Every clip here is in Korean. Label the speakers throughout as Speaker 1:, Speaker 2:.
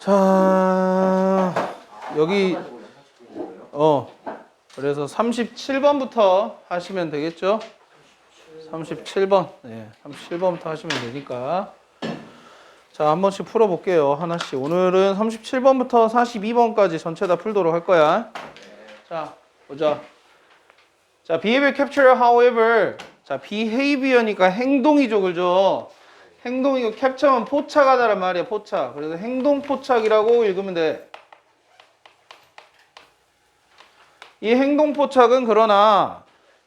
Speaker 1: 자, 여기 그래서 37번부터 하시면 되겠죠? 37번. 네, 37번부터 하시면 되니까. 자, 한 번씩 풀어 볼게요. 하나씩. 오늘은 37번부터 42번까지 전체 다 풀도록 할 거야. 자, 보자. 자, behavior capture however. 자, behavior니까 행동이죠. 그죠? 행동이고 캡처는 포착하다란 말이야. 포착. 그래서 행동 포착이라고 읽으면 돼. 이 행동 포착은 그러나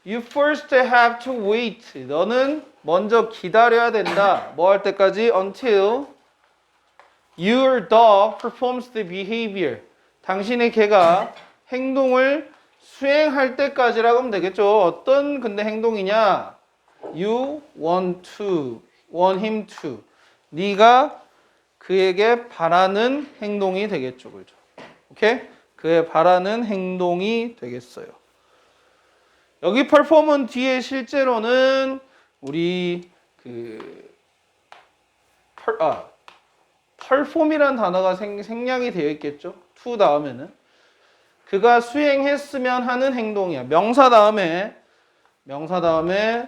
Speaker 1: you first have to wait. 너는 먼저 기다려야 된다. 뭐 할 때까지? Until your dog performs the behavior. 당신의 개가 행동을 수행할 때까지라고 하면 되겠죠. 어떤 근데 행동이냐? You want him to. 네가 그에게 바라는 행동이 되겠죠. 그죠? 오케이? 그의 바라는 행동이 되겠어요. 여기 perform은 뒤에 실제로는 우리 perform이라는 단어가 생략이 되어 있겠죠. to 다음에는 그가 수행했으면 하는 행동이야. 명사 다음에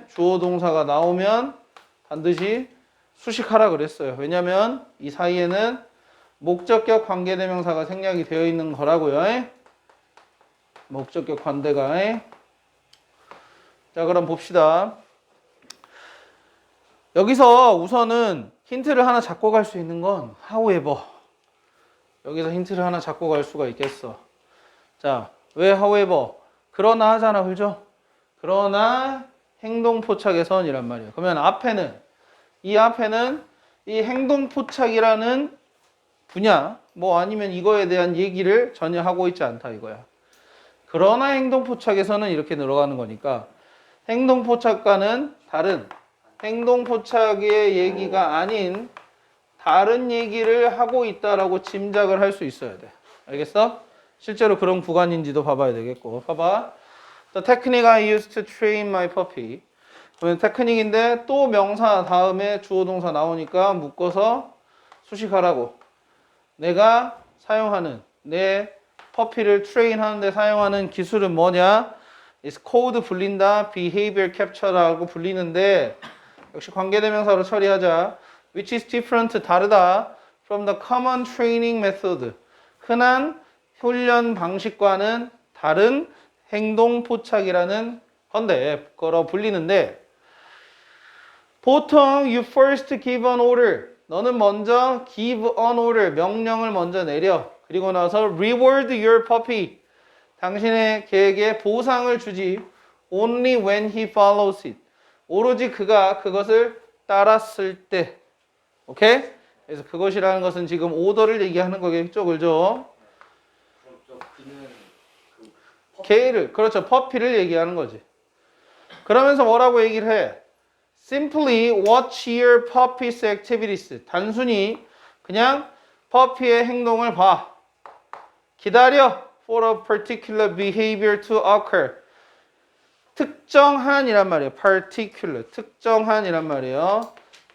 Speaker 1: 주어 동사가 나오면 반드시 수식하라 그랬어요. 왜냐면 이 사이에는 목적격 관계대명사가 생략이 되어 있는 거라고요. 목적격 관대가. 자, 그럼 봅시다. 여기서 우선은 힌트를 하나 잡고 갈 수 있는 건 however. 여기서 힌트를 하나 잡고 갈 수가 있겠어. 자, 왜 however? 그러나 하잖아, 그죠? 그러나 행동 포착에선이란 말이에요. 그러면 이 앞에는 이 행동 포착이라는 분야, 뭐 아니면 이거에 대한 얘기를 전혀 하고 있지 않다 이거야. 그러나 행동 포착에서는 이렇게 늘어가는 거니까 행동 포착과는 다른, 행동 포착의 얘기가 아닌 다른 얘기를 하고 있다라고 짐작을 할 수 있어야 돼. 알겠어? 실제로 그런 구간인지도 봐봐야 되겠고. 봐봐. The technique I used to train my puppy. 그러면 테크닉인데 또 명사 다음에 주어 동사 나오니까 묶어서 수식하라고. 내가 사용하는, 내 퍼피를 트레인 하는데 사용하는 기술은 뭐냐? It's called 불린다. behavior capture라고 불리는데 역시 관계대명사로 처리하자. Which is different, 다르다. From the common training method. 흔한 훈련 방식과는 다른 행동 포착이라는 건데, 거로 불리는데, 보통 you first give an order. 너는 먼저 give an order, 명령을 먼저 내려. 그리고 나서 reward your puppy. 당신의 개에게 보상을 주지. Only when he follows it. 오로지 그가 그것을 따랐을 때. 오케이? 그래서 그것이라는 것은 지금 오더를 얘기하는 거겠죠, 그죠? 개를, 그렇죠. 퍼피를 얘기하는 거지. 그러면서 뭐라고 얘기를 해? Simply watch your puppy's activities. 단순히 그냥 퍼피의 행동을 봐. 기다려. For a particular behavior to occur. 특정한이란 말이에요. particular. 특정한이란 말이에요.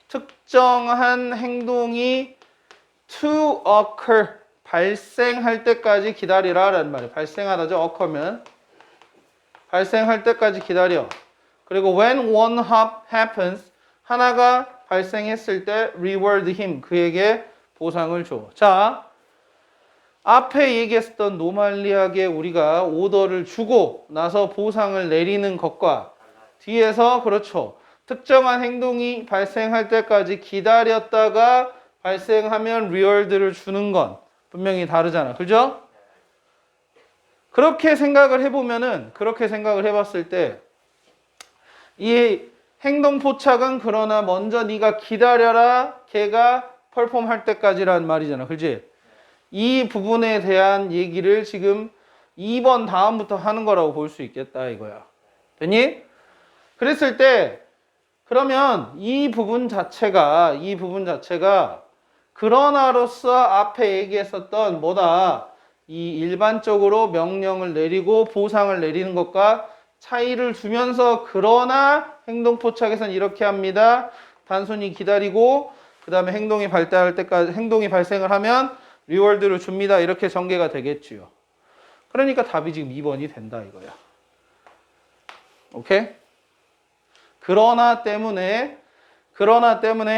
Speaker 1: 특정한 행동이 to occur. 발생할 때까지 기다리라 라는 말이에요. 발생하다죠. occur면. 발생할 때까지 기다려. 그리고 when one happens, 하나가 발생했을 때 reward him, 그에게 보상을 줘. 자, 앞에 얘기했었던 노말리하게 우리가 오더를 주고 나서 보상을 내리는 것과 뒤에서 그렇죠. 특정한 행동이 발생할 때까지 기다렸다가 발생하면 reward를 주는 건 분명히 다르잖아. 그죠? 그렇게 생각을 해보면은, 그렇게 생각을 해봤을 때 이 행동 포착은 그러나 먼저 네가 기다려라. 걔가 perform 할 때까지라는 말이잖아. 그렇지? 이 부분에 대한 얘기를 지금 2번 다음부터 하는 거라고 볼 수 있겠다 이거야. 됐니? 그랬을 때 그러면 이 부분 자체가 그러나로서 앞에 얘기했었던 뭐다? 이 일반적으로 명령을 내리고 보상을 내리는 것과 차이를 두면서 그러나 행동 포착에서는 이렇게 합니다. 단순히 기다리고 그 다음에 행동이 발달할 때까지 행동이 발생을 하면 리워드를 줍니다. 이렇게 전개가 되겠지요. 그러니까 답이 지금 2번이 된다 이거야. 오케이? 그러나 때문에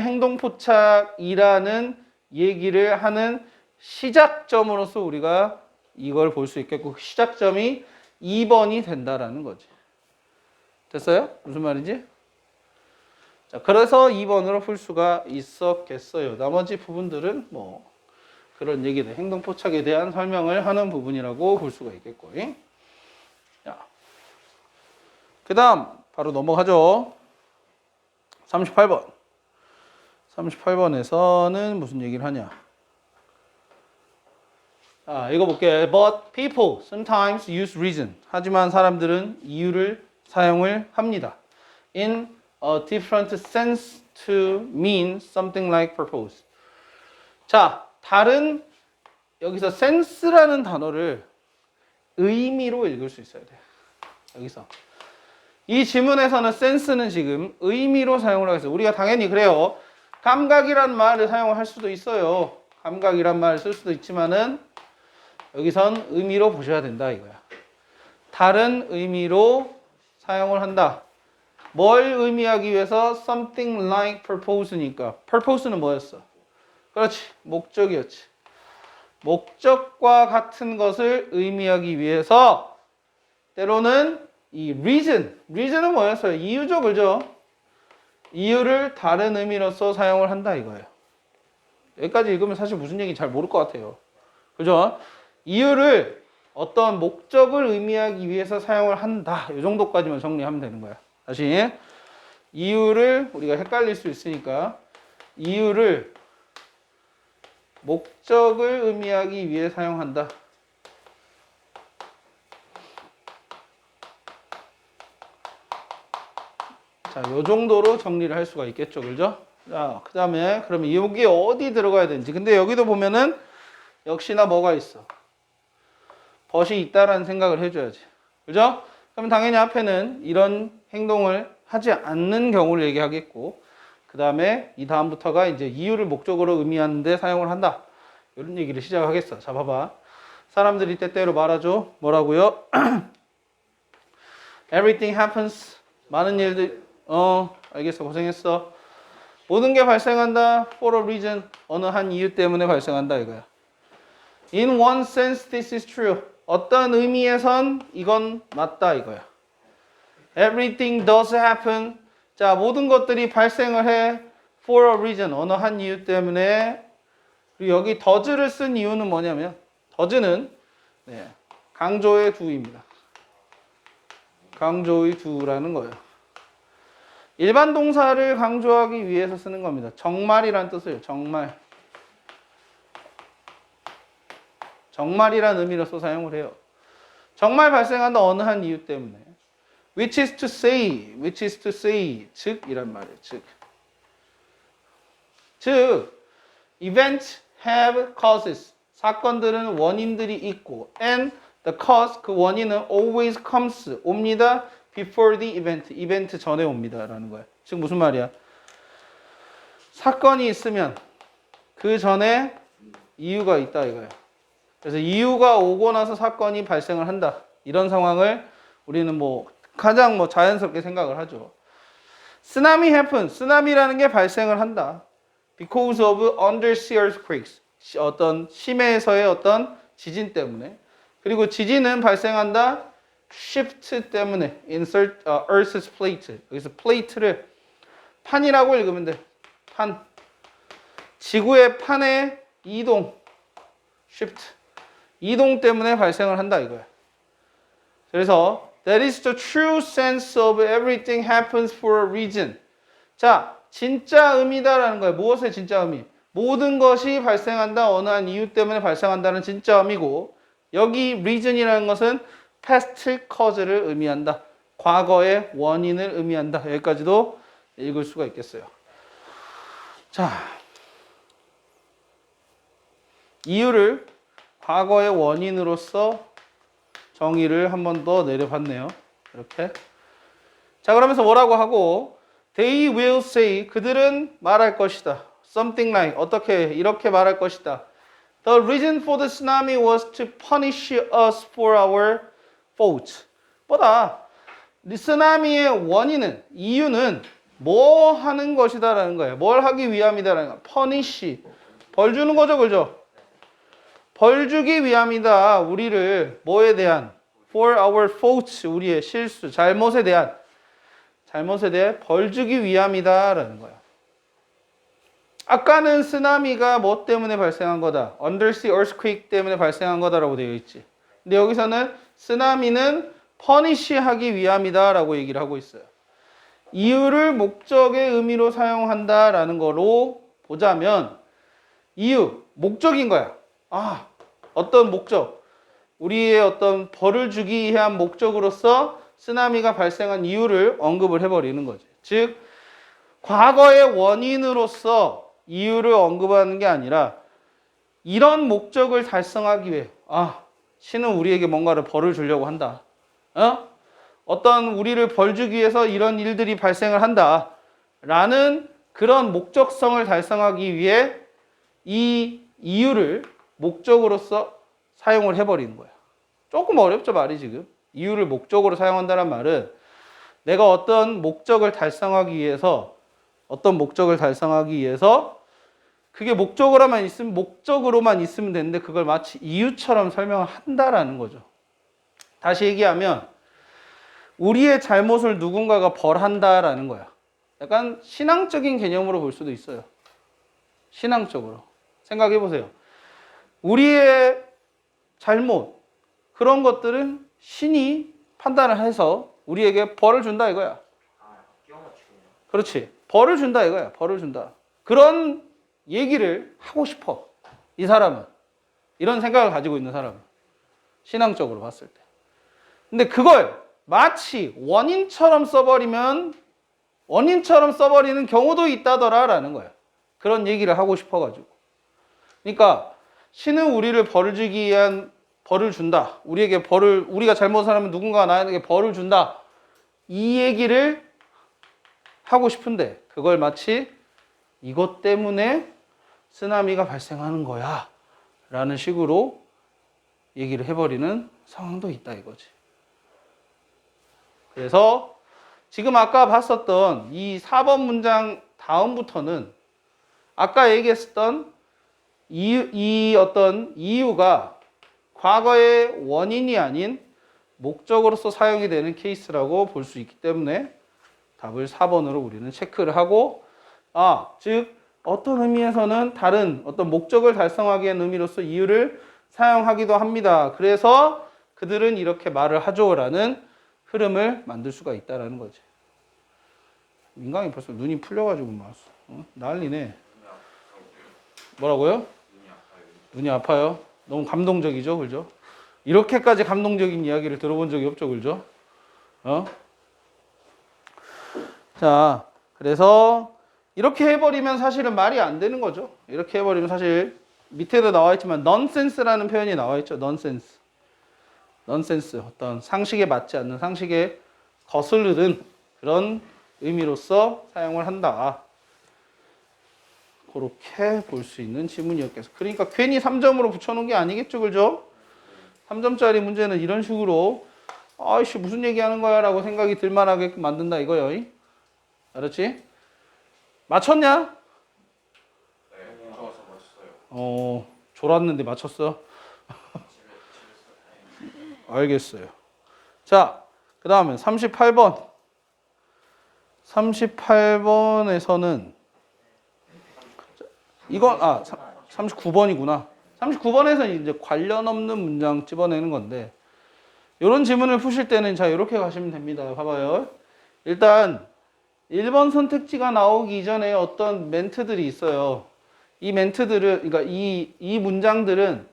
Speaker 1: 행동포착이라는 얘기를 하는 시작점으로서 우리가 이걸 볼 수 있겠고, 그 시작점이 2번이 된다라는 거지. 됐어요? 무슨 말인지? 자, 그래서 2번으로 풀 수가 있었겠어요. 나머지 부분들은 뭐 그런 얘기들, 행동포착에 대한 설명을 하는 부분이라고 볼 수가 있겠고. 자, 그 다음 바로 넘어가죠. 38번. 38번에서는 무슨 얘기를 하냐. 자, 읽어볼게. But people sometimes use reason. 하지만 사람들은 이유를 사용을 합니다. In a different sense to mean something like purpose. 자, 다른 여기서 sense라는 단어를 의미로 읽을 수 있어야 돼. 여기서. 이 지문에서는 sense는 지금 의미로 사용을 하겠어요. 우리가 당연히 그래요. 감각이란 말을 사용할 수도 있어요. 감각이란 말을 쓸 수도 있지만은 여기선 의미로 보셔야 된다 이거야. 다른 의미로 사용을 한다. 뭘 의미하기 위해서? Something like purpose니까. purpose는 뭐였어? 그렇지. 목적이었지. 목적과 같은 것을 의미하기 위해서 때로는 이 reason은 뭐였어요? 이유죠, 그죠? 이유를 다른 의미로서 사용을 한다 이거예요. 여기까지 읽으면 사실 무슨 얘기인지 잘 모를 것 같아요. 그죠? 이유를 어떤 목적을 의미하기 위해서 사용을 한다. 이 정도까지만 정리하면 되는 거야. 다시 이유를 우리가 헷갈릴 수 있으니까 이유를 목적을 의미하기 위해 사용한다. 자, 요 정도로 정리를 할 수가 있겠죠. 그죠? 자, 그 다음에 그러면 여기 어디 들어가야 되는지. 근데 여기도 보면은 역시나 뭐가 있어? 벗이 있다라는 생각을 해줘야지. 그죠? 그럼 당연히 앞에는 이런 행동을 하지 않는 경우를 얘기하겠고, 그 다음에 이 다음부터가 이제 이유를 목적으로 의미하는데 사용을 한다. 이런 얘기를 시작하겠어. 자, 봐봐. 사람들이 때때로 말하죠. 뭐라고요? Everything happens. 많은 일들, 알겠어. 고생했어. 모든 게 발생한다. For a reason. 어느 한 이유 때문에 발생한다. 이거야. In one sense, this is true. 어떤 의미에선 이건 맞다. 이거야. Everything does happen. 자, 모든 것들이 발생을 해. For a reason. 어느 한 이유 때문에. 그리고 여기 does를 쓴 이유는 뭐냐면, does는 강조의 do입니다. 강조의 do라는 거예요. 일반 동사를 강조하기 위해서 쓰는 겁니다. 정말이란 뜻이에요. 정말. 정말이란 의미로서 사용을 해요. 정말 발생한다. 어느 한 이유 때문에. Which is to say. 즉 이란 말이에요. 즉 events have causes. 사건들은 원인들이 있고 and the cause, 그 원인은 always comes, 옵니다. before the event. 이벤트 전에 옵니다. 라는 거야. 즉 무슨 말이야? 사건이 있으면 그 전에 이유가 있다 이거야. 그래서 이유가 오고 나서 사건이 발생을 한다. 이런 상황을 우리는 가장 자연스럽게 생각을 하죠. 쓰나미 happens. 쓰나미라는 게 발생을 한다. Because of undersea earthquakes. 어떤 심해에서의 어떤 지진 때문에. 그리고 지진은 발생한다. shift 때문에. insert earth's plate. 여기서 plate를 판이라고 읽으면 돼. 판. 지구의 판의 이동. shift. 이동 때문에 발생을 한다 이거야. 그래서 that is the true sense of everything happens for a reason. 자, 진짜 의미다라는 거예요. 무엇의 진짜 의미? 모든 것이 발생한다. 어느 한 이유 때문에 발생한다는 진짜 의미고, 여기 reason이라는 것은 past cause를 의미한다. 과거의 원인을 의미한다. 여기까지도 읽을 수가 있겠어요. 자, 이유를 과거의 원인으로서 정의를 한 번 더 내려봤네요. 이렇게. 자, 그러면서 뭐라고 하고, they will say, 그들은 말할 것이다. something like, 어떻게, 이렇게 말할 것이다. The reason for the tsunami was to punish us for our fault. 뭐다? 쓰나미의 원인은, 이유는 뭐 하는 것이다라는 거예요. 뭘 하기 위함이다라는 거예요. punish. 벌 주는 거죠, 그죠? 벌 주기 위함이다. 우리를 뭐에 대한? for our faults. 우리의 실수, 잘못에 대해 벌 주기 위함이다라는 거예요. 아까는 쓰나미가 뭐 때문에 발생한 거다? undersea earthquake 때문에 발생한 거다라고 되어 있지. 근데 여기서는 쓰나미는 punish 하기 위함이다라고 얘기를 하고 있어요. 이유를 목적의 의미로 사용한다라는 거로 보자면 이유, 목적인 거야. 아, 어떤 목적, 우리의 어떤 벌을 주기 위한 목적으로서 쓰나미가 발생한 이유를 언급을 해버리는 거지. 즉, 과거의 원인으로서 이유를 언급하는 게 아니라 이런 목적을 달성하기 위해 신은 우리에게 뭔가를 벌을 주려고 한다. 어떤 우리를 벌 주기 위해서 이런 일들이 발생을 한다. 라는 그런 목적성을 달성하기 위해 이 이유를 목적으로서 사용을 해버리는 거야. 조금 어렵죠, 말이 지금. 이유를 목적으로 사용한다는 말은 내가 어떤 목적을 달성하기 위해서 그게 목적으로만 있으면 되는데 그걸 마치 이유처럼 설명을 한다라는 거죠. 다시 얘기하면 우리의 잘못을 누군가가 벌한다라는 거야. 약간 신앙적인 개념으로 볼 수도 있어요. 신앙적으로. 생각해 보세요. 우리의 잘못, 그런 것들은 신이 판단을 해서 우리에게 벌을 준다 이거야. 그렇지. 벌을 준다 이거야. 벌을 준다. 그런 얘기를 하고 싶어. 이 사람은. 이런 생각을 가지고 있는 사람은. 신앙적으로 봤을 때. 근데 그걸 마치 원인처럼 써버리는 경우도 있다더라라는 거야. 그런 얘기를 하고 싶어가지고. 그러니까 신은 우리를 벌을 주기 위한 벌을 준다. 우리가 잘못하면 누군가가 나에게 벌을 준다. 이 얘기를 하고 싶은데 그걸 마치 이것 때문에 쓰나미가 발생하는 거야. 라는 식으로 얘기를 해버리는 상황도 있다 이거지. 그래서 지금 아까 봤었던 이 4번 문장 다음부터는 아까 얘기했었던 이 어떤 이유가 과거의 원인이 아닌 목적으로서 사용이 되는 케이스라고 볼 수 있기 때문에 답을 4번으로 우리는 체크를 하고 즉 어떤 의미에서는 다른 어떤 목적을 달성하기 위한 의미로서 이유를 사용하기도 합니다. 그래서 그들은 이렇게 말을 하죠라는 흐름을 만들 수가 있다는 거지. 민강이 벌써 눈이 풀려가지고 막 난리네. 뭐라고요? 눈이 아파요? 너무 감동적이죠, 그죠? 이렇게까지 감동적인 이야기를 들어본 적이 없죠, 그죠? 자, 그래서 이렇게 해버리면 사실은 말이 안 되는 거죠. 이렇게 해버리면 사실 밑에도 나와 있지만 nonsense라는 표현이 나와 있죠. nonsense. 어떤 상식에 맞지 않는, 상식에 거스르는 그런 의미로서 사용을 한다. 그렇게 볼 수 있는 지문이었겠어. 그러니까 괜히 3점으로 붙여놓은 게 아니겠죠, 그죠? 3점짜리 문제는 이런 식으로 아이씨 무슨 얘기하는 거야 라고 생각이 들만하게 만든다 이거요. 알았지? 맞췄냐?
Speaker 2: 네, 맞췄어요.
Speaker 1: 졸았는데 맞췄어? 알겠어요. 자, 그 다음에 38번. 38번에서는 이건 39번이구나. 39번에서 이제 관련 없는 문장 집어내는 건데 이런 지문을 푸실 때는 자 이렇게 가시면 됩니다. 봐봐요. 일단 1번 선택지가 나오기 이전에 어떤 멘트들이 있어요. 이 멘트들은 그러니까 이 문장들은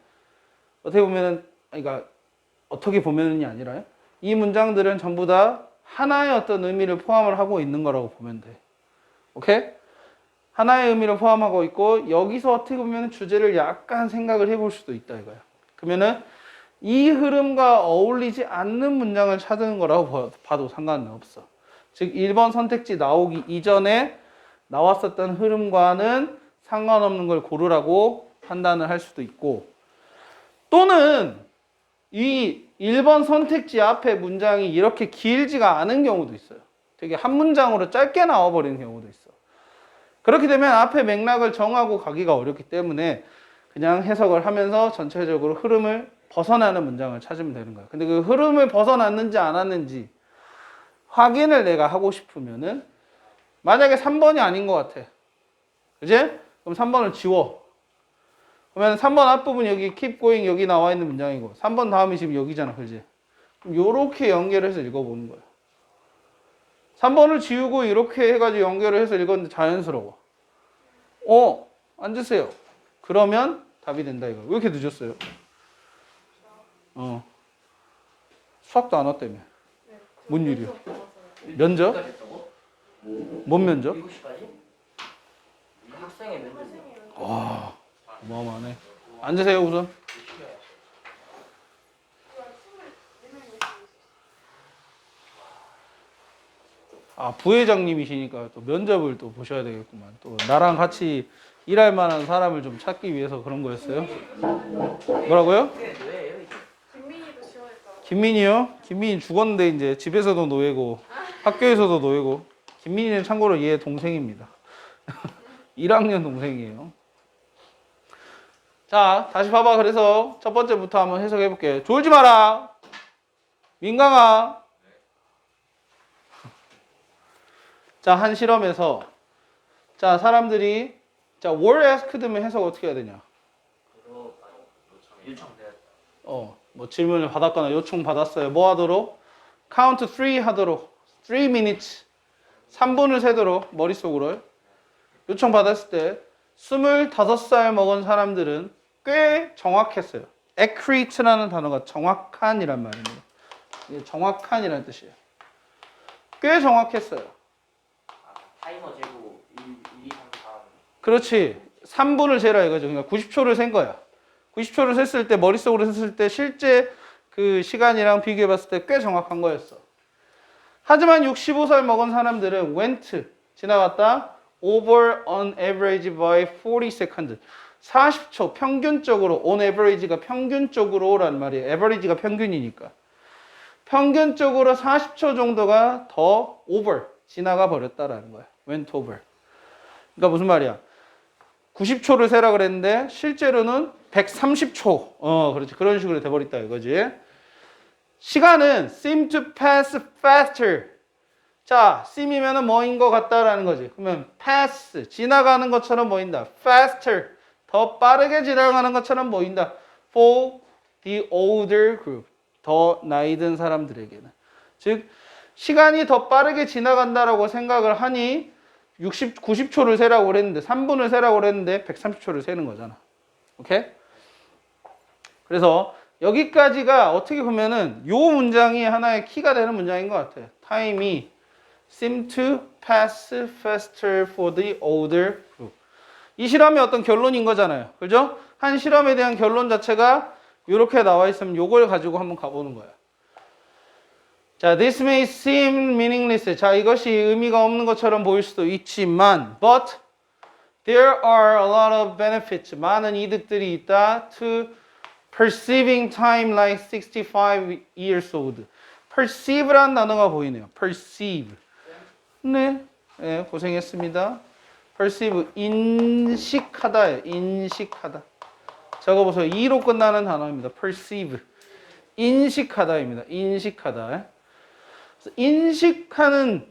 Speaker 1: 어떻게 보면은이 아니라요. 이 문장들은 전부 다 하나의 어떤 의미를 포함을 하고 있는 거라고 보면 돼. 오케이? 하나의 의미를 포함하고 있고 여기서 어떻게 보면 주제를 약간 생각을 해볼 수도 있다 이거야. 그러면은 이 흐름과 어울리지 않는 문장을 찾는 거라고 봐도 상관은 없어. 즉 1번 선택지 나오기 이전에 나왔었던 흐름과는 상관없는 걸 고르라고 판단을 할 수도 있고, 또는 이 1번 선택지 앞에 문장이 이렇게 길지가 않은 경우도 있어요. 되게 한 문장으로 짧게 나와버리는 경우도 있어. 그렇게 되면 앞에 맥락을 정하고 가기가 어렵기 때문에 그냥 해석을 하면서 전체적으로 흐름을 벗어나는 문장을 찾으면 되는 거예요. 근데 그 흐름을 벗어났는지 안 왔는지 확인을 내가 하고 싶으면은, 만약에 3번이 아닌 것 같아. 그지? 그럼 3번을 지워. 그러면 3번 앞부분 여기 keep going 여기 나와 있는 문장이고 3번 다음이 지금 여기잖아. 그지? 그럼 요렇게 연결해서 읽어보는 거야. 3번을 지우고 이렇게 해가지고 연결을 해서 읽었는데 자연스러워. 앉으세요. 그러면 답이 된다 이거. 왜 이렇게 늦었어요? 수학도 안 왔다며. 뭔 일이야? 면접? 뭔 면접?
Speaker 3: 7시까지? 학생의 면접.
Speaker 1: 와, 어마어마하네. 앉으세요 우선. 부회장님이시니까 또 면접을 또 보셔야 되겠구만. 또 나랑 같이 일할 만한 사람을 좀 찾기 위해서 그런 거였어요? 뭐라고요?
Speaker 4: 김민희도 지원했다.
Speaker 1: 김민희요? 김민희 죽었는데 이제 집에서도 노예고 학교에서도 노예고. 김민희는 참고로 얘 동생입니다. 1학년 동생이에요. 자, 다시 봐봐. 그래서 첫 번째부터 한번 해석해 볼게. 졸지 마라. 민강아. 자, 한 실험에서 사람들이 were asked면 해석 어떻게 해야 되냐?
Speaker 3: 요청돼요.
Speaker 1: 뭐 질문을 받았거나 요청 받았어요. 뭐 하도록? count 3 하도록. 3 minutes. 3분을 세도록 머릿속으로 요청 받았을 때 25살 먹은 사람들은 꽤 정확했어요. accurate라는 단어가 정확한이란 말입니다. 이게 정확한이라는 뜻이에요. 꽤 정확했어요.
Speaker 3: 타이머 재고 1, 2, 3, 4.
Speaker 1: 그렇지. 3분을 세라 이거죠. 그러니까 90초를 센 거야. 90초를 셌을 때 머릿속으로 셌을 때 실제 그 시간이랑 비교해 봤을 때 꽤 정확한 거였어. 하지만 65살 먹은 사람들은 went 지나갔다 over on average by 40 seconds. 40초 평균적으로 on average가 평균적으로라는 말이에요. average가 평균이니까. 평균적으로 40초 정도가 더 over 지나가 버렸다라는 거야. went over. 그러니까 무슨 말이야? 90초를 세라 그랬는데 실제로는 130초. 그렇지. 그런 식으로 돼 버렸다 이거지. 시간은 seem to pass faster. 자, seem이면은 뭐인 것 같다라는 거지. 그러면 pass 지나가는 것처럼 보인다. faster 더 빠르게 지나가는 것처럼 보인다. for the older group 더 나이 든 사람들에게는. 즉 시간이 더 빠르게 지나간다라고 생각을 하니 90초를 세라고 그랬는데 3분을 세라고 그랬는데 130초를 세는 거잖아. 오케이? 그래서 여기까지가 어떻게 보면은 요 문장이 하나의 키가 되는 문장인 것 같아요. Time이 seem to pass faster for the older group. 이 실험의 어떤 결론인 거잖아요. 그죠? 한 실험에 대한 결론 자체가 이렇게 나와 있으면 요걸 가지고 한번 가보는 거야. 자, this may seem meaningless. 자, 이것이 의미가 없는 것처럼 보일 수도 있지만, but there are a lot of benefits. 많은 이득들이 있다. To perceiving time like 65 years old. perceive라는 단어가 보이네요. perceive. 네, 고생했습니다. perceive, 인식하다예요. 인식하다. 적어보세요. 2로 끝나는 단어입니다. perceive. 인식하다입니다. 인식하다. 인식하는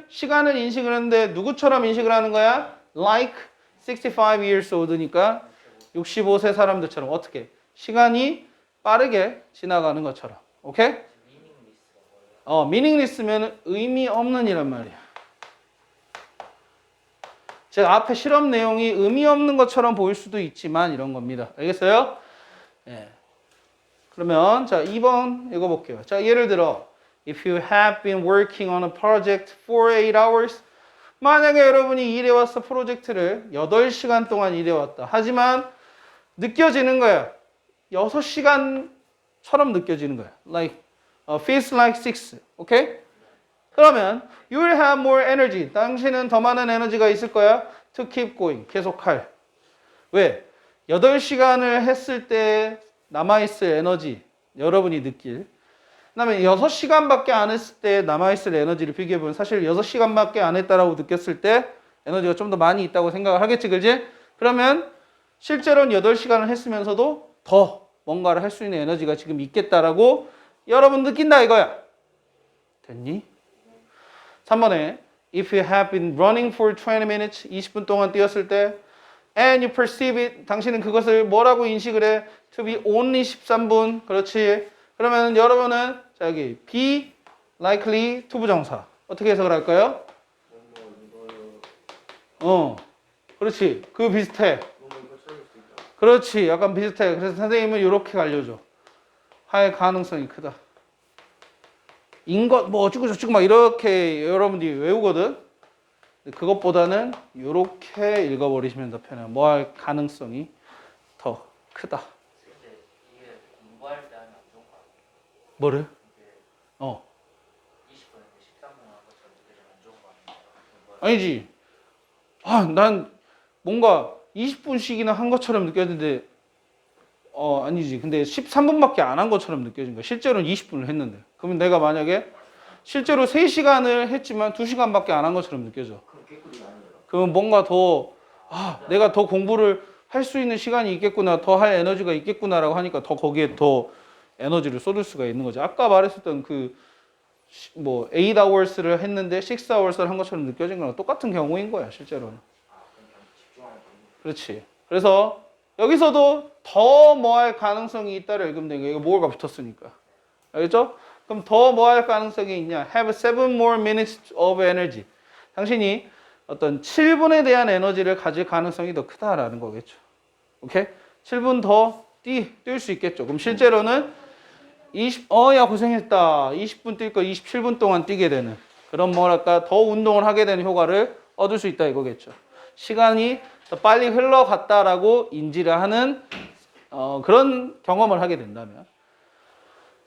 Speaker 1: 시간을 인식을 하는데 누구처럼 인식을 하는 거야? Like 65 years old니까 65세 사람들처럼 어떻게? 시간이 빠르게 지나가는 것처럼. 오케이? meaningless면 의미 없는 이란 말이야. 제가 앞에 실험 내용이 의미 없는 것처럼 보일 수도 있지만 이런 겁니다. 알겠어요? 예. 그러면 자 2번 읽어볼게요. 자 예를 들어 If you have been working on a project for 8 hours 만약에 여러분이 일해왔어 프로젝트를 8시간 동안 일해왔다. 하지만 느껴지는 거야. 6시간처럼 느껴지는 거야. Like, feels like 6. 오케이? 그러면 you will have more energy. 당신은 더 많은 에너지가 있을 거야. To keep going. 계속할. 왜? 8시간을 했을 때 남아있을 에너지, 여러분이 느낄. 그 다음에 6시간밖에 안 했을 때 남아있을 에너지를 비교해보면 사실 6시간밖에 안 했다라고 느꼈을 때 에너지가 좀 더 많이 있다고 생각을 하겠지, 그지? 그러면 실제로는 8시간을 했으면서도 더 뭔가를 할 수 있는 에너지가 지금 있겠다라고 여러분 느낀다 이거야. 됐니? 3번에 If you have been running for 20 minutes, 20분 동안 뛰었을 때 and you perceive it, 당신은 그것을 뭐라고 인식을 해? To be only 13분. 그렇지. 그러면 여러분은 자 여기 be likely to 부정사 어떻게 해석을 할까요? 그렇지. 그 비슷해. 그렇지. 약간 비슷해. 그래서 선생님은 이렇게 알려줘. 할 가능성이 크다. 인것 뭐 어쩌고 저쩌고 막 이렇게 여러분들이 외우거든. 그것보다는 이렇게 읽어버리시면 더 편해요. 뭐 할 가능성이 더 크다.
Speaker 3: 근데 이게 공부할 때 하면 안 좋은 거 같아요.
Speaker 1: 뭐를?
Speaker 3: 이게 20분인데 13분 한 것처럼 느껴지면 안 좋은 거 같아요.
Speaker 1: 아니지. 난 뭔가 20분씩이나 한 것처럼 느껴지는데 아니지. 근데 13분밖에 안 한 것처럼 느껴진 거야. 실제로는 20분을 했는데. 그러면 내가 만약에 실제로 3시간을 했지만 2시간밖에 안 한 것처럼 느껴져.
Speaker 3: 그럼 개꿀이 아니에요.
Speaker 1: 그러면 뭔가 더 내가 더 공부를 할 수 있는 시간이 있겠구나, 더 할 에너지가 있겠구나라고 하니까 더 거기에 더 에너지를 쏟을 수가 있는 거죠. 아까 말했었던 그 뭐 8hours를 했는데 6hours를 한 것처럼 느껴진 거랑 똑같은 경우인 거야, 실제로는. 그렇지. 그래서 여기서도 더 뭐 할 가능성이 있다를 읽으면 되는 거야. 이거 more가 붙었으니까. 알겠죠? 그럼 더 뭐 할 가능성이 있냐? Have 7 more minutes of energy. 당신이 어떤 7분에 대한 에너지를 가질 가능성이 더 크다라는 거겠죠. 오케이? 7분 더 뛸 수 있겠죠. 그럼 실제로는 야 고생했다. 20분 뛸 거 27분 동안 뛰게 되는 그런 뭐랄까 더 운동을 하게 되는 효과를 얻을 수 있다 이거겠죠. 시간이 더 빨리 흘러갔다라고 인지를 하는 그런 경험을 하게 된다면.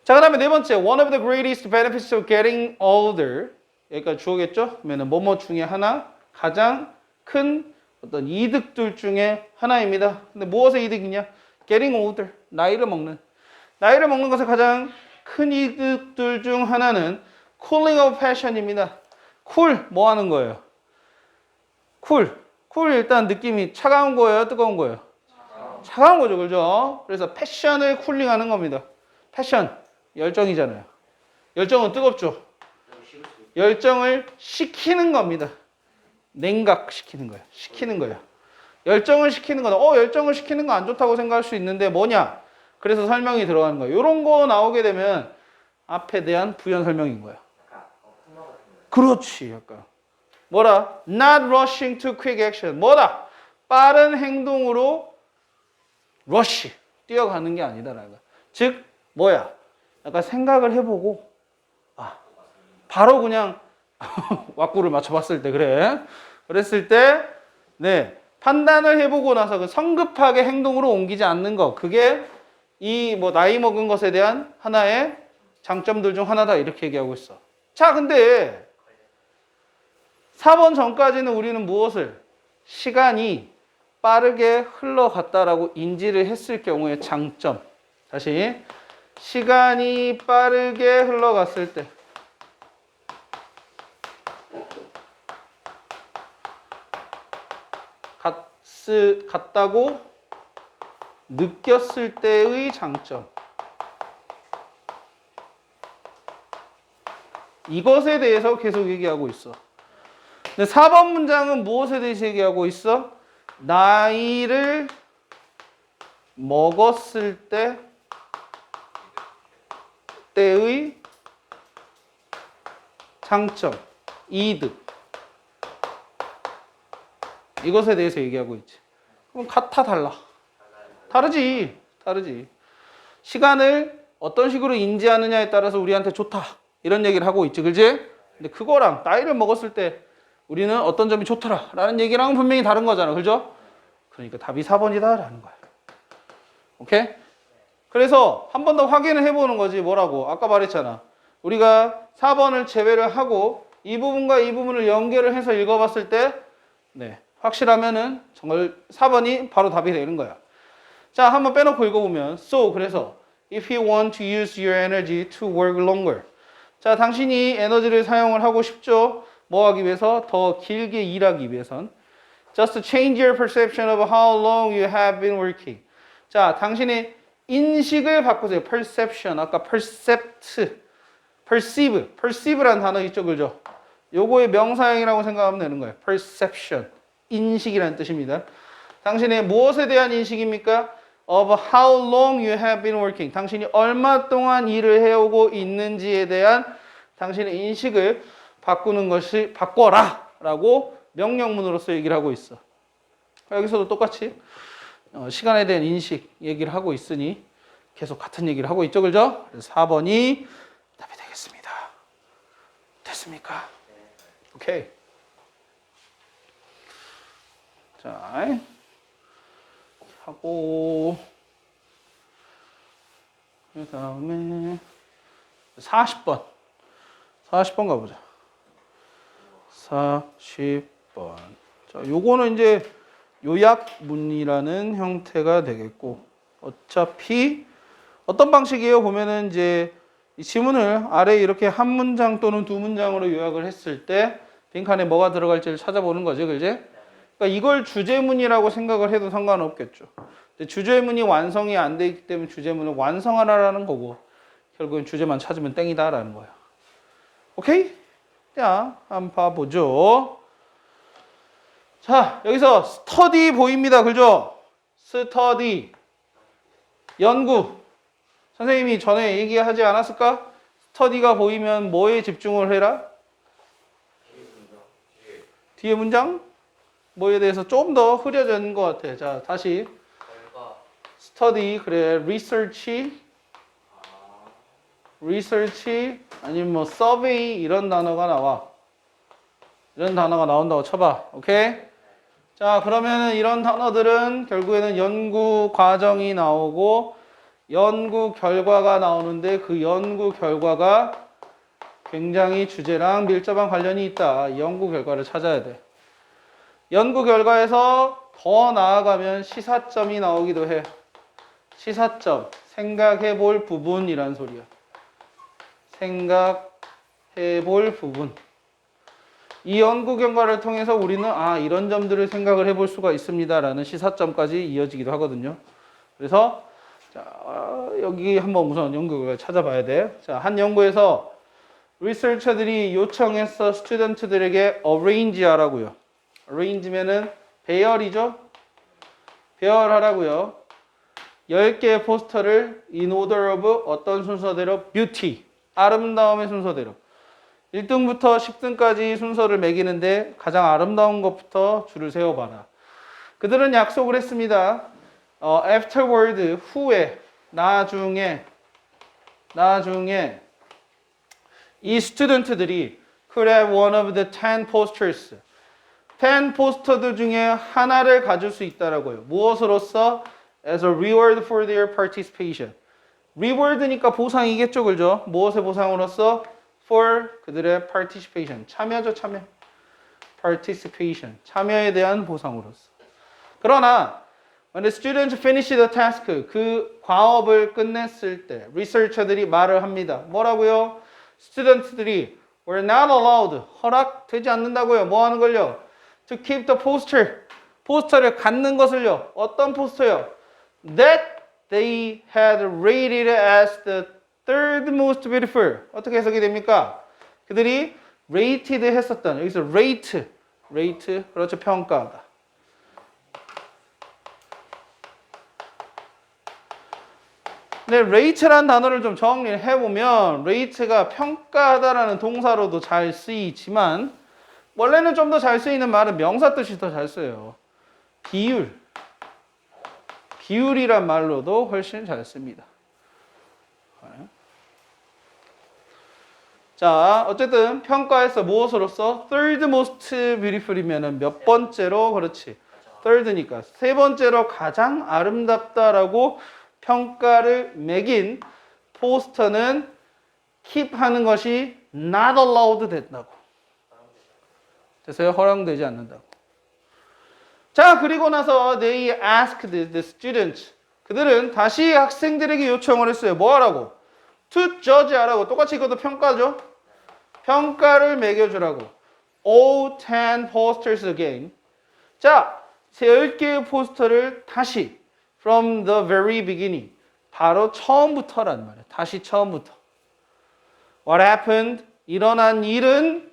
Speaker 1: 자, 그 다음에 네 번째, one of the greatest benefits of getting older. 여기까지 주어겠죠? 그러면 뭐뭐 중에 하나, 가장 큰 어떤 이득들 중에 하나입니다. 근데 무엇의 이득이냐? getting older, 나이를 먹는 것의 가장 큰 이득들 중 하나는 cooling of passion입니다. 쿨, 뭐 하는 거예요? 쿨 일단 느낌이 차가운 거예요? 뜨거운 거예요? 차가운 거죠, 그죠? 그래서 패션을 쿨링하는 겁니다. 패션, 열정이잖아요. 열정은 뜨겁죠? 열정을 식히는 겁니다. 냉각시키는 거예요. 시키는 거예요. 열정을 식히는 거다. 열정을 식히는 거 안 좋다고 생각할 수 있는데 뭐냐? 그래서 설명이 들어가는 거예요. 이런 거 나오게 되면 앞에 대한 부연 설명인 거예요. 그렇지, 약간. 뭐라? Not rushing to quick action. 뭐다? 빠른 행동으로 rush, 뛰어가는 게 아니다라는 거야. 즉, 뭐야? 약간 생각을 해보고, 바로 그냥 왁구를 맞춰봤을 때, 그랬을 때, 네, 판단을 해보고 나서 그 성급하게 행동으로 옮기지 않는 거, 그게 이 뭐 나이 먹은 것에 대한 하나의 장점들 중 하나다 이렇게 얘기하고 있어. 자, 근데 4번 전까지는 우리는 무엇을? 시간이 빠르게 흘러갔다라고 인지를 했을 경우의 장점. 다시 시간이 빠르게 흘러갔을 때 같다고 느꼈을 때의 장점. 이것에 대해서 계속 얘기하고 있어. 근데 4번 문장은 무엇에 대해서 얘기하고 있어? 나이를 먹었을 때의 장점, 이득. 이것에 대해서 얘기하고 있지. 그럼 같아, 달라? 다르지. 시간을 어떤 식으로 인지하느냐에 따라서 우리한테 좋다. 이런 얘기를 하고 있지, 그지? 근데 그거랑 나이를 먹었을 때 우리는 어떤 점이 좋더라. 라는 얘기랑은 분명히 다른 거잖아, 그죠? 그러니까 답이 4번이다라는 거야. 오케이? 그래서 한 번 더 확인을 해보는 거지, 뭐라고? 아까 말했잖아. 우리가 4번을 제외를 하고 이 부분과 이 부분을 연결을 해서 읽어봤을 때, 네, 확실하면은 정말 4번이 바로 답이 되는 거야. 자, 한번 빼놓고 읽어보면 so 그래서 if you want to use your energy to work longer. 자, 당신이 에너지를 사용을 하고 싶죠? 뭐 하기 위해서? 더 길게 일하기 위해선. Just change your perception of how long you have been working. 자, 당신의 인식을 바꾸세요. perception. 아까 perceive라는 단어 있죠, 그죠? 요거의 명사형이라고 생각하면 되는 거예요. perception. 인식이라는 뜻입니다. 당신의 무엇에 대한 인식입니까? of how long you have been working. 당신이 얼마 동안 일을 해오고 있는지에 대한 당신의 인식을 바꾸는 것이 바꿔라 라고 명령문으로서 얘기를 하고 있어. 여기서도 똑같이 시간에 대한 인식 얘기를 하고 있으니 계속 같은 얘기를 하고 있죠, 그죠? 그래서 4번이 답이 되겠습니다. 됐습니까? 오케이. 자, 하고 그 다음에 40번 가보자. 40번. 자, 요거는 이제 요약문이라는 형태가 되겠고, 어차피 어떤 방식이에요? 보면은 이제 이 지문을 아래에 이렇게 한 문장 또는 두 문장으로 요약을 했을 때 빈칸에 뭐가 들어갈지를 찾아보는 거죠, 그지? 그러니까 이걸 주제문이라고 생각을 해도 상관없겠죠. 근데 주제문이 완성이 안 돼 있기 때문에 주제문을 완성하라는 거고, 결국엔 주제만 찾으면 땡이다라는 거예요. 오케이? 자, 한번 봐보죠. 자, 여기서 스터디 보입니다. 그죠? 스터디. 연구. 선생님이 전에 얘기하지 않았을까? 스터디가 보이면 뭐에 집중을 해라? 뒤에 문장? 뭐에 대해서 좀 더 흐려진 것 같아. 자, 다시. 스터디, 그래. 리서치, 아니면 뭐 서베이 이런 단어가 나와. 이런 단어가 나온다고 쳐봐. 오케이? 자, 그러면은 이런 단어들은 결국에는 연구 과정이 나오고 연구 결과가 나오는데 그 연구 결과가 굉장히 주제랑 밀접한 관련이 있다. 이 연구 결과를 찾아야 돼. 연구 결과에서 더 나아가면 시사점이 나오기도 해. 시사점, 생각해 볼 부분이란 소리야. 생각해 볼 부분. 이 연구 결과를 통해서 우리는 이런 점들을 생각을 해볼 수가 있습니다라는 시사점까지 이어지기도 하거든요. 그래서 자, 여기 한번 우선 연구 결과를 찾아봐야 돼. 자, 한 연구에서 리서처들이 요청해서 스튜던트들에게 arrange 하라고요. arrange면은 배열이죠. 배열하라고요. 10개의 포스터를 in order of 어떤 순서대로 beauty, 아름다움의 순서대로 1등부터 10등까지 순서를 매기는데 가장 아름다운 것부터 줄을 세워봐라. 그들은 약속을 했습니다. afterward, 후에, 나중에 이 스튜던트들이 could have one of the 10 posters 10 포스터들 중에 하나를 가질 수 있다라고요. 무엇으로써? as a reward for their participation. reward니까 보상이겠죠, 그죠? 무엇의 보상으로써? for 그들의 participation. 참여죠, 참여. participation. 참여에 대한 보상으로서. 그러나 when the students finish the task, 그 과업을 끝냈을 때 researcher들이 말을 합니다. 뭐라고요? 스튜던트들이 were not allowed. 허락되지 않는다고요. 뭐 하는 걸요? to keep the poster. 포스터를 갖는 것을요. 어떤 포스터요? that they had rated as the third most beautiful. 어떻게 해석이 됩니까? 그들이 rated 했었던, 여기서 rate, 그렇죠, 평가하다. 근데 rate라는 단어를 좀 정리를 해보면 rate가 평가하다라는 동사로도 잘 쓰이지만 원래는 좀 더 잘 쓰이는 말은 명사 뜻이 더 잘 써요. 비율이란 말로도 훨씬 잘 씁니다. 자, 어쨌든 평가에서 무엇으로서 third most beautiful이면은 몇 번째로, 그렇지, third니까 세 번째로 가장 아름답다라고 평가를 매긴 포스터는 keep 하는 것이 not allowed 된다고. 됐어요? 허용되지 않는다고. 자, 그리고 나서 they asked the students 그들은 다시 학생들에게 요청을 했어요. 뭐 하라고? To judge 하라고. 똑같이 이것도 평가죠. 평가를 매겨주라고. All 10 posters again. 자, 10개의 포스터를 다시 from the very beginning. 바로 처음부터란 말이에요. 다시 처음부터. What happened? 일어난 일은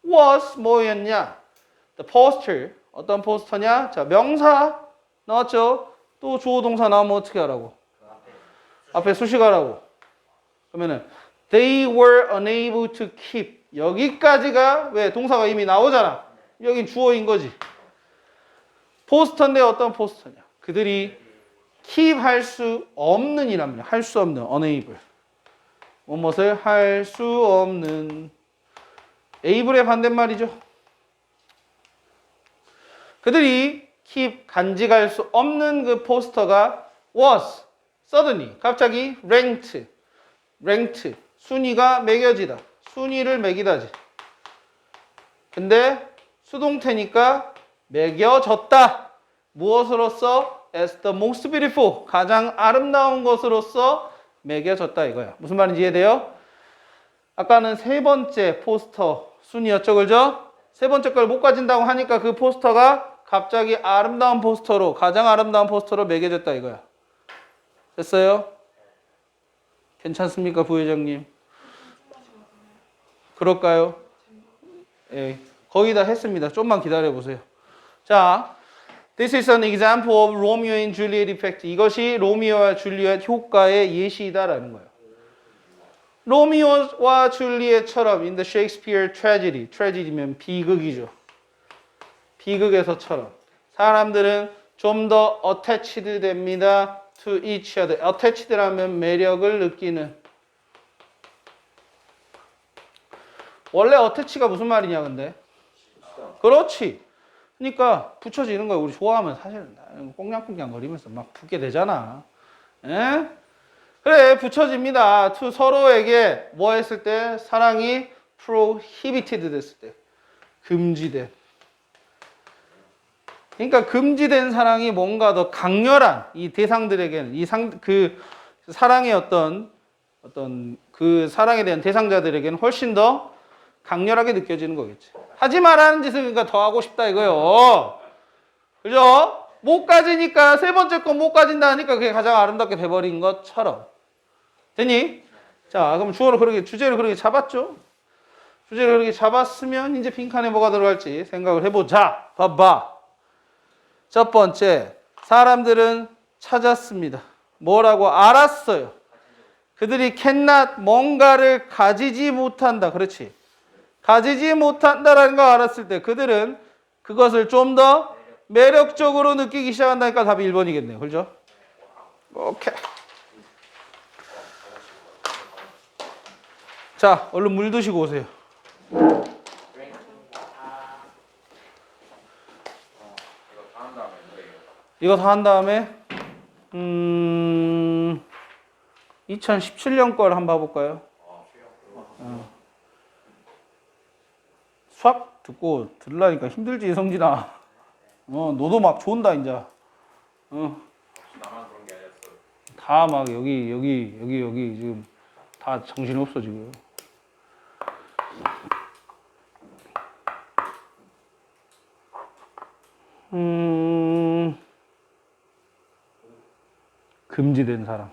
Speaker 1: was 뭐였냐? The poster. 어떤 포스터냐? 자, 명사 나왔죠? 또 주어 동사 나오면 어떻게 하라고? 앞에 수식하라고. 그러면은 they were unable to keep. 여기까지가 왜 동사가 이미 나오잖아. 여긴 주어인 거지. 포스터인데 어떤 포스터냐? 그들이 keep 할 수 없는 이랍니다. 할 수 없는 unable. 무엇을 할 수 없는 able의 반대말이죠. 그들이 keep 간직할 수 없는 그 포스터가 was suddenly 갑자기 ranked 순위가 매겨지다. 순위를 매기다지. 근데 수동태니까 매겨졌다. 무엇으로서? As the most beautiful 가장 아름다운 것으로서 매겨졌다 이거야. 무슨 말인지 이해돼요? 아까는 세 번째 포스터 순위였죠, 그죠? 세 번째 걸 못 가진다고 하니까 그 포스터가 갑자기 아름다운 포스터로 가장 아름다운 포스터로 매겨졌다 이거야. 됐어요? 괜찮습니까, 부회장님? 그럴까요? 예, 거의 다 했습니다. 좀만 기다려 보세요. 자, this is an example of Romeo and Juliet effect. 이것이 로미오와 줄리엣 효과의 예시이다라는 거예요. 로미오와 줄리엣처럼 in the Shakespeare tragedy. tragedy면 비극이죠. 비극에서처럼 사람들은 좀 더 attached 됩니다. to each other. attached라면 매력을 느끼는. 원래 attach가 무슨 말이냐 근데? 그렇지. 그러니까 붙여지는 거야. 우리 좋아하면 사실은 꽁냥꽁냥 거리면서 막 붙게 되잖아. 에? 그래 붙여집니다. to 서로에게 뭐 했을 때? 사랑이 prohibited 됐을 때. 금지된. 그러니까 금지된 사랑이 뭔가 더 강렬한 이 대상들에게는 그 사랑의 어떤 그 사랑에 대한 대상자들에게는 훨씬 더 강렬하게 느껴지는 거겠지. 하지 말라는 짓을 그러니까 더 하고 싶다 이거요. 그죠? 못 가지니까 세 번째 건 못 가진다 하니까 그게 가장 아름답게 돼버린 것처럼. 됐니? 자, 그럼 주제를 그렇게 잡았죠? 주제를 그렇게 잡았으면 이제 빈칸에 뭐가 들어갈지 생각을 해보자. 봐봐. 첫 번째, 사람들은 찾았습니다. 뭐라고? 알았어요. 그들이 cannot 뭔가를 가지지 못한다. 그렇지. 가지지 못한다라는 걸 알았을 때 그들은 그것을 좀 더 매력적으로 느끼기 시작한다니까 답이 1번이겠네요. 그렇죠? 오케이. 자, 얼른 물 드시고 오세요. 이거 다 한 다음에 2017년 걸 한번 봐볼까요? 수학 듣고 들으려니까 힘들지 성진아. 너도 막 좋은다 이제.
Speaker 2: 나만 그런 게 아니었어.
Speaker 1: 다 막 여기 지금 다 정신 없어 지금. 금지된 사랑.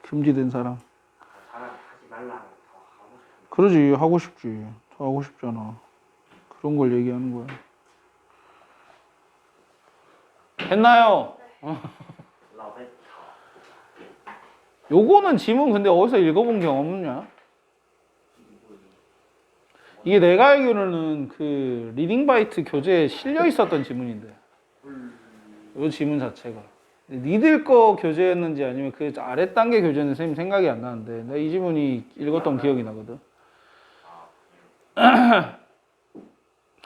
Speaker 1: 금지된 사랑.
Speaker 3: 하지 말라고 더 하고 싶은.
Speaker 1: 그러지 하고 싶지. 더 하고 싶잖아. 그런 걸 얘기하는 거야. 했나요?
Speaker 3: 러베
Speaker 1: 요거는 지문 근데 어디서 읽어본 경험 없냐? 이게 내가 알기로는 그 리딩바이트 교재에 실려 있었던 지문인데. 요 지문 자체가. 니들 거 교재였는지 아니면 그 아래 단계 교재는 선생님 생각이 안 나는데 나 이 지문이 읽었던 기억이 나거든.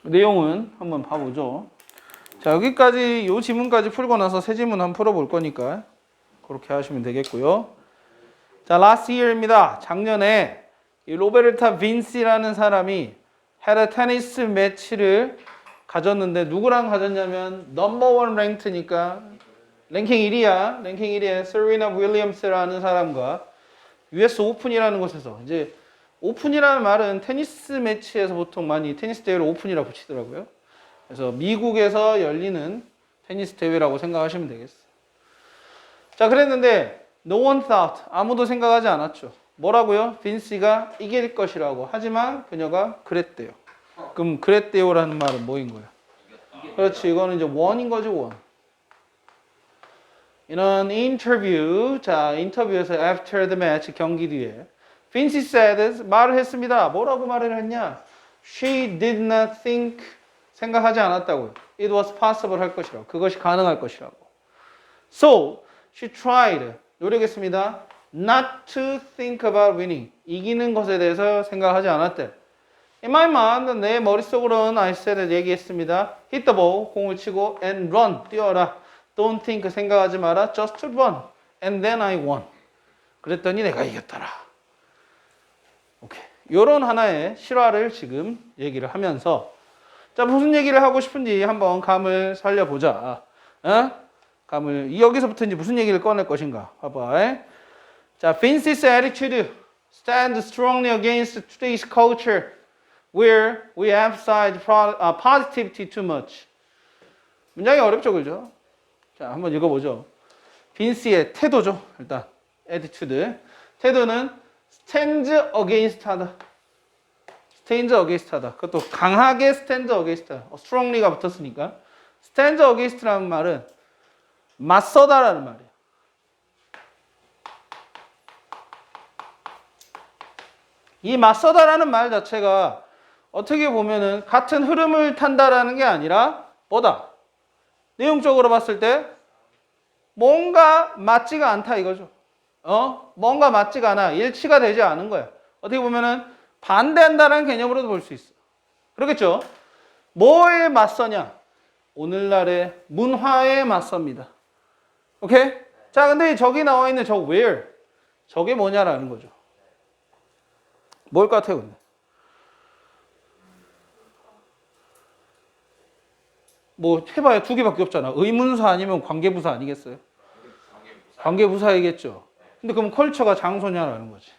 Speaker 1: 내용은 한번 봐보죠. 자, 여기까지 요 지문까지 풀고 나서 새 지문 한번 풀어볼 거니까 그렇게 하시면 되겠고요. 자, last year입니다. 작년에 이 로베르타 빈시라는 사람이 had a tennis 매치를 가졌는데 누구랑 가졌냐면 넘버 원 랭크니까 랭킹 1위야. 랭킹 1위에 세리나 윌리엄스라는 사람과 US 오픈이라는 곳에서 이제 오픈이라는 말은 테니스 매치에서 보통 많이 테니스 대회를 오픈이라고 붙이더라고요. 그래서 미국에서 열리는 테니스 대회라고 생각하시면 되겠어. 자, 그랬는데 no one thought 아무도 생각하지 않았죠. 뭐라고요? 빈시가 이길 것이라고. 하지만 그녀가 그랬대요. 그럼 그랬대요라는 말은 뭐인 거야? 그렇지, 이거는 이제 원인 거지, 원. In an interview, 자, 인터뷰에서 after the match, 경기 뒤에 빈시 said, 말을 했습니다. 뭐라고 말을 했냐? She did not think, 생각하지 않았다고요. It was possible 할 것이라고. 그것이 가능할 것이라고. So, she tried, 노력했습니다. Not to think about winning, 이기는 것에 대해서 생각하지 않았대. In my mind, 내 머릿속으로는 I said, 얘기했습니다. Hit the ball, 공을 치고 and run, 뛰어라. Don't think, 생각하지 마라. Just run. And then I won. 그랬더니 내가 이겼더라. 오케이. 요런 하나의 실화를 지금 얘기를 하면서 자, 무슨 얘기를 하고 싶은지 한번 감을 살려보자. 감을, 여기서부터 이제 무슨 얘기를 꺼낼 것인가. 봐봐. 자, Vinci's attitude stands strongly against today's culture where we emphasize positivity too much. 문장이 어렵죠, 그죠? 자, 한번 읽어보죠. 빈시의 태도죠, 일단. attitude. 태도는 stands against 하다. stands against 하다. 그것도 강하게 stands against 하다. strongly가 붙었으니까. stands against라는 말은 맞서다라는 말이에요. 이 맞서다라는 말 자체가 어떻게 보면은 같은 흐름을 탄다라는 게 아니라 뭐다? 내용적으로 봤을 때 뭔가 맞지가 않다 이거죠. 뭔가 맞지가 않아. 일치가 되지 않은 거야. 어떻게 보면은 반대한다라는 개념으로도 볼 수 있어. 그렇겠죠? 뭐에 맞서냐? 오늘날의 문화에 맞섭니다. 오케이? 자, 근데 저기 나와 있는 저 where, 저게 뭐냐라는 거죠. 뭘 같아요, 근데? 뭐 해봐야 두 개밖에 없잖아. 의문사 아니면 관계부사 아니겠어요? 관계부사이겠죠. 근데 그럼 컬처가 장소냐라는 거지.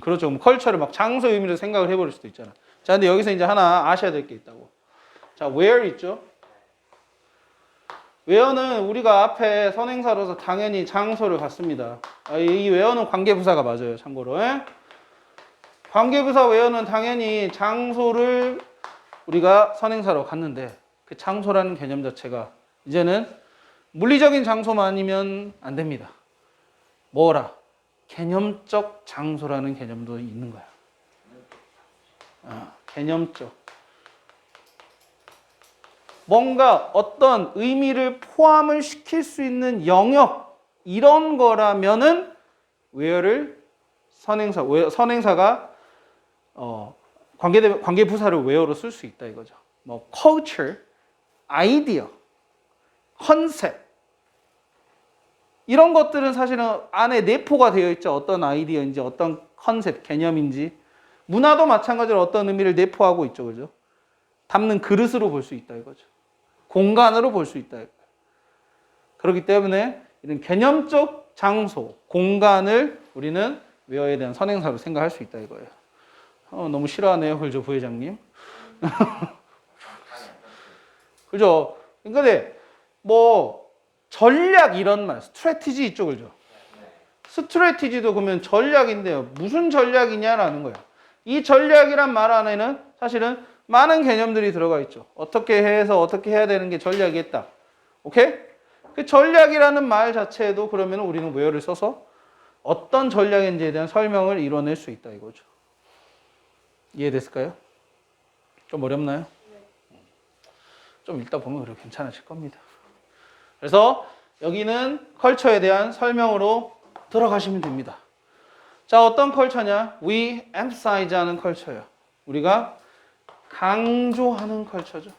Speaker 1: 그렇죠. 그럼 컬처를 막 장소 의미로 생각을 해버릴 수도 있잖아. 자, 근데 여기서 이제 하나 아셔야 될 게 있다고. 자, where 있죠? where는 우리가 앞에 선행사로서 당연히 장소를 갖습니다. 이 where는 관계부사가 맞아요, 참고로. 관계부사 where는 당연히 장소를 우리가 선행사로 갖는데 그 장소라는 개념 자체가 이제는 물리적인 장소만이면 안 됩니다. 뭐라? 개념적 장소라는 개념도 있는 거야. 개념적. 뭔가 어떤 의미를 포함을 시킬 수 있는 영역, 이런 거라면은 where를 선행사가 관계부사를 where로 쓸 수 있다 이거죠. 뭐 culture, idea, 컨셉 이런 것들은 사실은 안에 내포가 되어 있죠. 어떤 아이디어인지 어떤 컨셉, 개념인지. 문화도 마찬가지로 어떤 의미를 내포하고 있죠. 그죠? 담는 그릇으로 볼 수 있다 이거죠. 공간으로 볼 수 있다 이거예요. 그렇기 때문에 이런 개념적 장소, 공간을 우리는 where에 대한 선행사로 생각할 수 있다 이거예요. 너무 싫어하네요, 홀조 부회장님. 그죠? 그러니까 뭐 전략 이런 말, 스트래티지 이쪽을 줘. 스트래티지도 그러면 전략인데요. 무슨 전략이냐라는 거야. 이 전략이란 말 안에는 사실은 많은 개념들이 들어가 있죠. 어떻게 해서 어떻게 해야 되는 게 전략이겠다. 오케이? 그 전략이라는 말 자체에도 그러면 우리는 where를 써서 어떤 전략인지에 대한 설명을 이뤄낼 수 있다 이거죠. 이해됐을까요? 좀 어렵나요? 좀 읽다 보면 그래 괜찮으실 겁니다. 그래서 여기는 컬처에 대한 설명으로 들어가시면 됩니다. 자, 어떤 컬처냐? We emphasize 하는 컬처예요. 우리가 강조하는 컬처죠.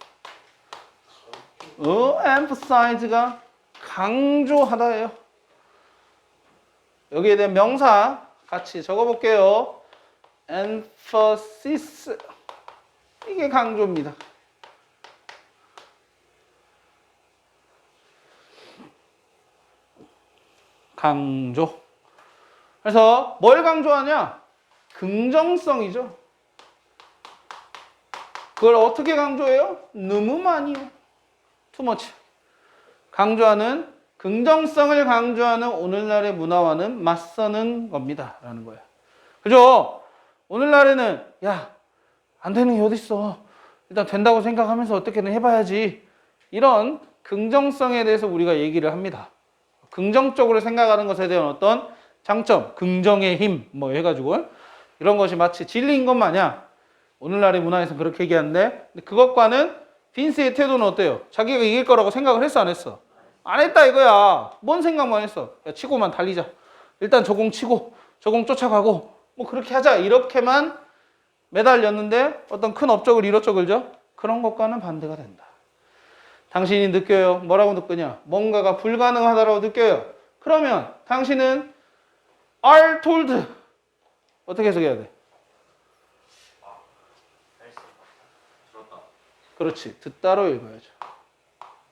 Speaker 1: emphasize가 강조하다예요. 여기에 대한 명사 같이 적어볼게요. emphasis. 이게 강조입니다. 강조. 그래서 뭘 강조하냐? 긍정성이죠. 그걸 어떻게 강조해요? 너무 많이요. too much. 강조하는, 긍정성을 강조하는 오늘날의 문화와는 맞서는 겁니다. 라는 거예요. 그죠? 오늘날에는, 야, 안 되는 게 어딨어. 일단 된다고 생각하면서 어떻게든 해봐야지. 이런 긍정성에 대해서 우리가 얘기를 합니다. 긍정적으로 생각하는 것에 대한 어떤 장점, 긍정의 힘, 뭐 해가지고 이런 것이 마치 진리인 것 마냥 오늘날의 문화에서 그렇게 얘기하는데, 근데 그것과는 빈스의 태도는 어때요? 자기가 이길 거라고 생각을 했어, 안 했어? 안 했다 이거야. 뭔 생각만 했어? 야, 치고만 달리자. 일단 저 공 치고 저 공 쫓아가고 뭐 그렇게 하자. 이렇게만 매달렸는데 어떤 큰 업적을 이뤘죠, 그죠? 그런 것과는 반대가 된다. 당신이 느껴요. 뭐라고 느끼냐? 뭔가가 불가능하다고 느껴요. 그러면 당신은 are told 어떻게 해석해야 돼?
Speaker 2: 들었다.
Speaker 1: 그렇지. 듣다로 읽어야죠.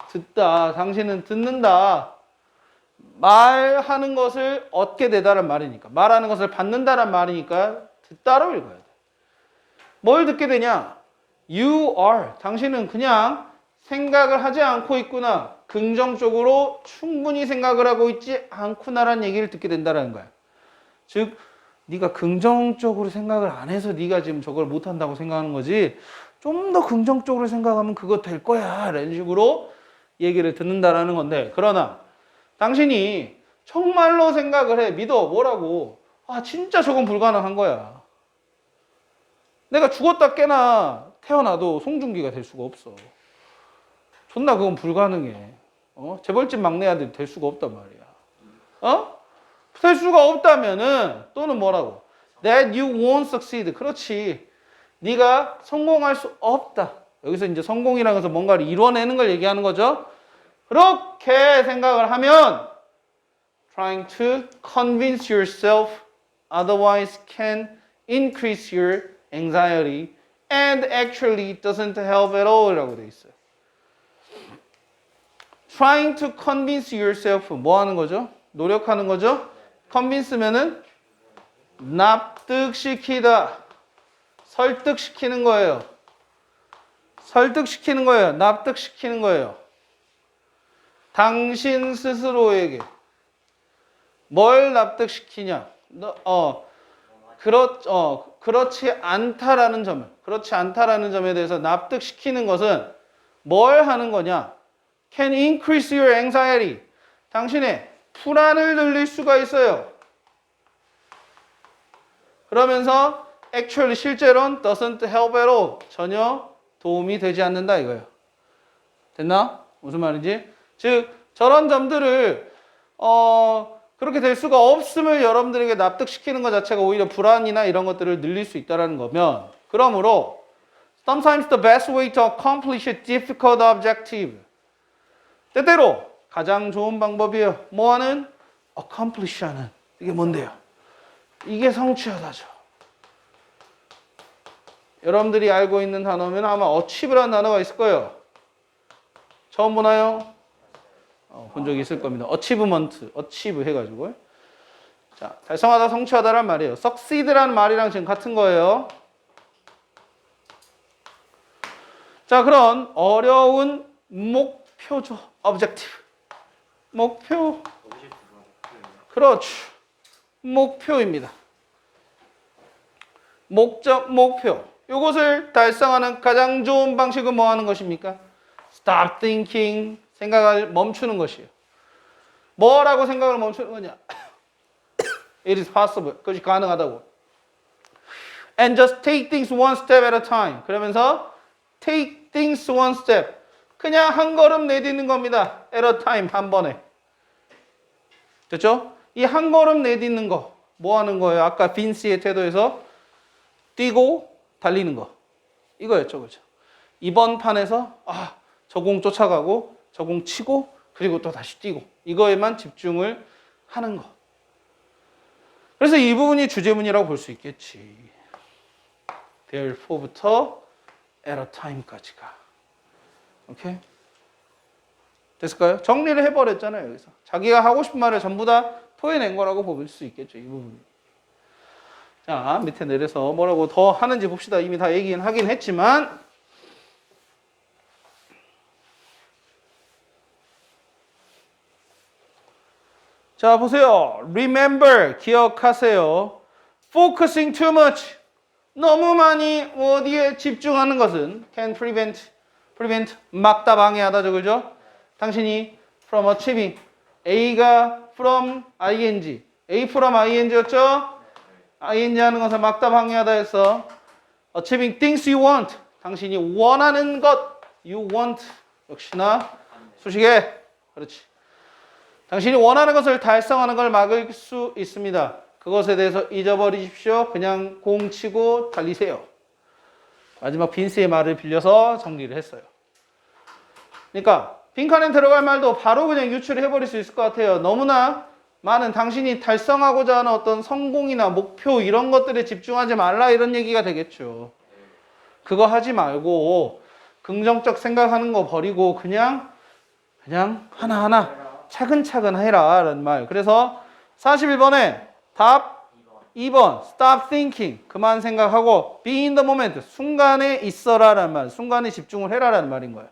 Speaker 1: 듣다. 당신은 듣는다. 말하는 것을 얻게 되다란 말이니까. 말하는 것을 받는다란 말이니까 듣다로 읽어야 돼. 뭘 듣게 되냐? You are. 당신은 그냥 생각을 하지 않고 있구나. 긍정적으로 충분히 생각을 하고 있지 않구나라는 얘기를 듣게 된다는 거야. 즉, 네가 긍정적으로 생각을 안 해서 네가 지금 저걸 못한다고 생각하는 거지, 좀 더 긍정적으로 생각하면 그거 될 거야 라는 식으로 얘기를 듣는다라는 건데, 그러나 당신이 정말로 생각을 해. 믿어. 뭐라고? 아, 진짜 저건 불가능한 거야. 내가 죽었다 깨나 태어나도 송중기가 될 수가 없어. 존나 그건 불가능해. 재벌집 막내 아들 될 수가 없단 말이야. 될 수가 없다면은 또는 뭐라고? That you won't succeed. 그렇지. 네가 성공할 수 없다. 여기서 이제 성공이라는 것은 뭔가를 이뤄내는 걸 얘기하는 거죠. 그렇게 생각을 하면 trying to convince yourself otherwise can increase your anxiety and actually doesn't help at all 라고 돼 있어요. trying to convince yourself 뭐 하는 거죠? 노력하는 거죠? convince면은 납득시키다. 설득시키는 거예요. 설득시키는 거예요. 납득시키는 거예요. 당신 스스로에게 뭘 납득시키냐? 그렇지 않다라는 점에 대해서 납득시키는 것은 뭘 하는 거냐? Can increase your anxiety. 당신의 불안을 늘릴 수가 있어요. 그러면서 actually 실제로는 doesn't help at all. 전혀 도움이 되지 않는다 이거예요. 됐나? 무슨 말인지? 즉 저런 점들을 그렇게 될 수가 없음을 여러분들에게 납득시키는 것 자체가 오히려 불안이나 이런 것들을 늘릴 수 있다는 거면, 그러므로 sometimes the best way to accomplish a difficult objective. 때때로 가장 좋은 방법이에요. 뭐하는? accomplish 하는. 이게 뭔데요? 이게 성취하다죠. 여러분들이 알고 있는 단어면 아마 achieve라는 단어가 있을 거예요. 처음 보나요? 본 적이 있을 겁니다. achievement, achieve 해가지고. 자, 달성하다, 성취하다란 말이에요. succeed라는 말이랑 지금 같은 거예요. 자, 그런 어려운 목표죠. objective. 목표. 그렇죠. 목표입니다. 목적, 목표. 이것을 달성하는 가장 좋은 방식은 뭐 하는 것입니까? Stop thinking. 생각을 멈추는 것이에요. 뭐라고 생각을 멈추는 거냐? It is possible. 그것이 가능하다고. And just take things one step at a time. 그러면서 take things one step. 그냥 한 걸음 내딛는 겁니다. At a time. 한 번에. 됐죠? 이 한 걸음 내딛는 거. 뭐 하는 거예요? 아까 빈스의 태도에서 뛰고 달리는 거. 이거였죠. 그렇죠? 이번 판에서 저 공 쫓아가고 저 공 치고 그리고 또 다시 뛰고 이거에만 집중을 하는 거. 그래서 이 부분이 주제문이라고 볼 수 있겠지. therefore부터 at a time까지가. 오케이? 됐을까요? 정리를 해버렸잖아요. 여기서 자기가 하고 싶은 말을 전부 다 토해낸 거라고 볼 수 있겠죠. 이 부분. 자, 밑에 내려서 뭐라고 더 하는지 봅시다. 이미 다 얘기는 하긴 했지만 자, 보세요. Remember, 기억하세요. Focusing too much. 너무 많이 어디에 집중하는 것은 can prevent, 막다 방해하다죠. 그죠? 당신이 from achieving, A가 from ing, A from ing였죠? ing 하는 것을 막다 방해하다 해서 achieving things you want, 당신이 원하는 것, you want, 역시나 수식에, 그렇지. 당신이 원하는 것을 달성하는 걸 막을 수 있습니다. 그것에 대해서 잊어버리십시오. 그냥 공 치고 달리세요. 마지막 빈스의 말을 빌려서 정리를 했어요. 그러니까 빈칸에 들어갈 말도 바로 그냥 유출을 해버릴 수 있을 것 같아요. 너무나 많은 당신이 달성하고자 하는 어떤 성공이나 목표 이런 것들에 집중하지 말라 이런 얘기가 되겠죠. 그거 하지 말고 긍정적 생각하는 거 버리고 그냥 하나하나 차근차근 해라 라는 말. 그래서 41번에 답 2번 stop thinking, 그만 생각하고 be in the moment, 순간에 있어라 라는 말, 순간에 집중을 해라 라는 말인 거예요.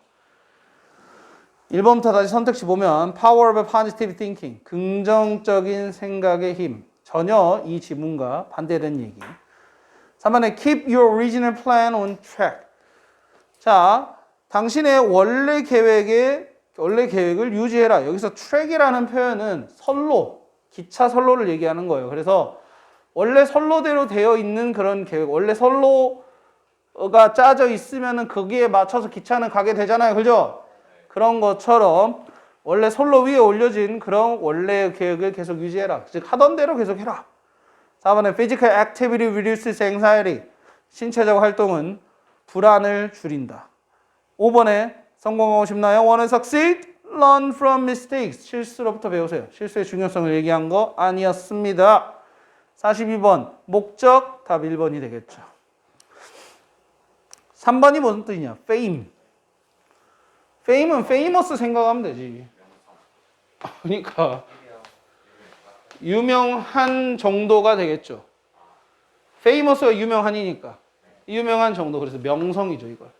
Speaker 1: 1번부터 다시 선택지 보면 power of positive thinking, 긍정적인 생각의 힘, 전혀 이 지문과 반대된 얘기. 3번에 keep your original plan on track. 자, 당신의 원래 계획을 유지해라. 여기서 track이라는 표현은 선로, 기차 선로를 얘기하는 거예요. 그래서 원래 선로대로 되어 있는 그런 계획, 원래 선로가 짜져 있으면은 거기에 맞춰서 기차는 가게 되잖아요. 그죠? 그런 것처럼 원래 선로 위에 올려진 그런 원래 계획을 계속 유지해라. 즉 하던 대로 계속 해라. 4번에 physical activity reduces anxiety. 신체적 활동은 불안을 줄인다. 5번에 성공하고 싶나요? Want to succeed? Learn from mistakes. 실수로부터 배우세요. 실수의 중요성을 얘기한 거 아니었습니다. 42번 목적, 답 1번이 되겠죠. 3번이 무슨 뜻이냐? fame. fame은 famous 생각하면 되지. 그러니까 유명한 정도가 되겠죠. famous가 유명한이니까 유명한 정도. 그래서 명성이죠. 이걸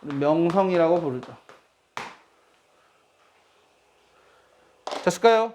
Speaker 1: 명성이라고 부르죠. 됐을까요?